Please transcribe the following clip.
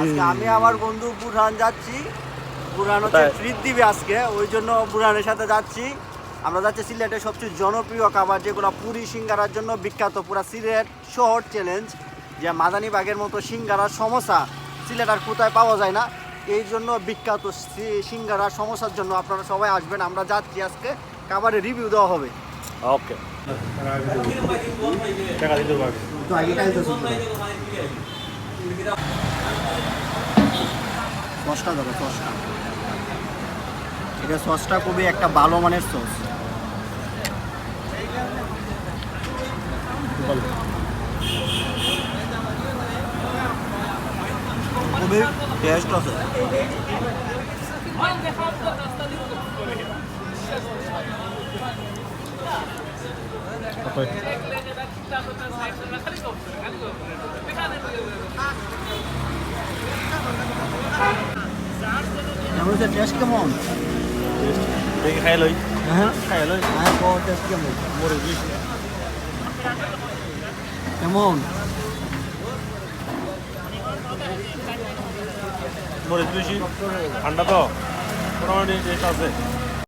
আজকে আমি আমার বন্ধু বুরহান যাচ্ছি। বুরহান হচ্ছে ট্রিট দিবে আজকে, ওই জন্য বুরহানের সাথে যাচ্ছি। আমরা যাচ্ছি সিলেটের সবচেয়ে জনপ্রিয় খাবার যেগুলো পুরি সিঙ্গারার জন্য বিখ্যাত, পুরা সিলেট শহর চ্যালেঞ্জ, যে মাদানীবাগের মতো সিঙ্গারার সমোসা সিলেট আর কোথায় পাওয়া যায় না। এই জন্য বিখ্যাত সিঙ্গারার সমোসার জন্য আপনারা সবাই আসবেন। আমরা যাচ্ছি আজকে, খাবারের রিভিউ দেওয়া হবে। ওকে টাকা দিতে পারবে তো আগে সসটা দেবো, সসটা এটা সসটা খুবই একটা ভালো মানের সস। খুবই টেস্ট আছে। টেস্ট কেমন? দেখি খাই লই হ্যাঁ খাই লই। হ্যাঁ টেস্ট কেমন? মরে দিস কেমন? মরে দিস ঠান্ডা তো মোটামুটি টেস্ট আছে।